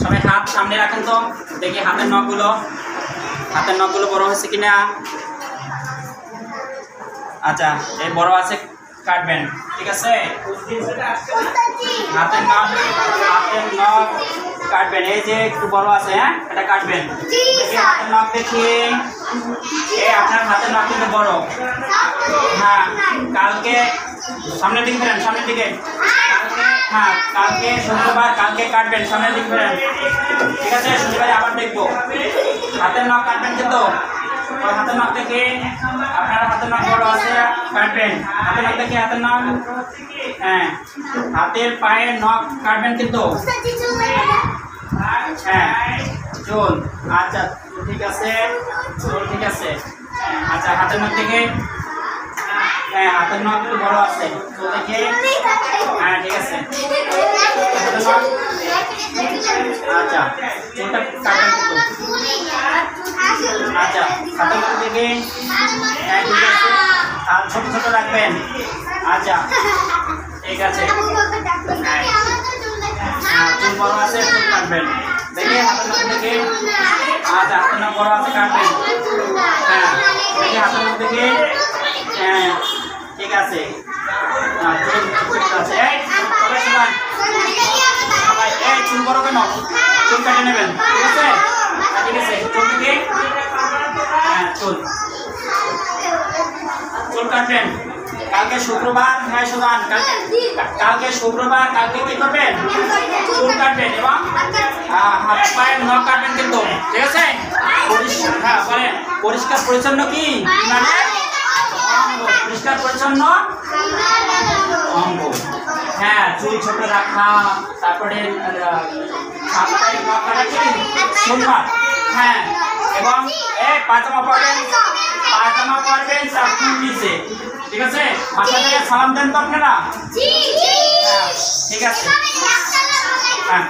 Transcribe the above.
সবাই হাত সামনে রাখেন তো দেখি হাতের নখগুলো বড় হয়েছে কিনা। আচ্ছা এই বড় আছে কাটবেন, ঠিক আছে। হাতের নখ কাটবেন, এই যে একটু বড় আছে, হ্যাঁ এটা কাটবেন। হাতের নখ দেখি, এই আপনার হাতের নখ কিন্তু বড়। হ্যাঁ কালকে সামনের দিকে ফেরেন, সামনের দিকে। হ্যাঁ কালকে শুক্রবার, কালকে কাটবেন, সামনের দিকে ফেরেন, ঠিক আছে। শনিবারে আবার দেখবো। হাতের নখ কাটবেন কিন্তু, হাতের নখ দেখে আপনার হাতের নখ বড় আছে কাটবেন। হাতের নখ দেখে হাতের নখ, হ্যাঁ হাতের পায়ের নখ কাটবেন কিন্তু। হ্যাঁ চুল, আচ্ছা ঠিক আছে, চুল ঠিক আছে। আচ্ছা হাতের নখ দেখে, হ্যাঁ হাতের নখ একটু বড় আছে, চুল দেখে, হ্যাঁ ঠিক আছে। হাতের নখ, আচ্ছা চুলটা কাটবেন কিন্তু। আচ্ছা হাতের নখ দেখে, হ্যাঁ ঠিক আছে। আর ছোট ছোট রাখবেন, আচ্ছা ঠিক আছে। হ্যাঁ চুল বড় আছে, চুল কাটবেন দেখে হাতের নখ দেখে। আচ্ছা হাতের নখ বড় আছে, কাটবেন। হ্যাঁ দেখে হাতের নখ দেখে, হ্যাঁ ঠিক আছে। চুল বড় কেন, চুল কাটে নেবেন, ঠিক আছে। ঠিক আছে চুল দিকে, হ্যাঁ চুল কাটবেন। কালকে শুক্রবার, হ্যাঁ সুদান কালকে শুক্রবার, কালকে কি করবেন, চুল কাটবেন এবং হাত পায়ের নখ কাটবেন কিন্তু, ঠিক আছে। হ্যাঁ বলেন পরিষ্কার পরিচ্ছন্ন কি মানে পরিষ্কার পরিচ্ছন্ন অঙ্গ। হ্যাঁ চুল ছোট রাখা, তারপরে হাত পায়ের নখ কাটা কি সুন্দর। হ্যাঁ এবং পায়জামা পরবেন চাকরির নিচে, ঠিক আছে। বাসা থেকে সালাম দেন তো আপনারা, ঠিক আছে। হ্যাঁ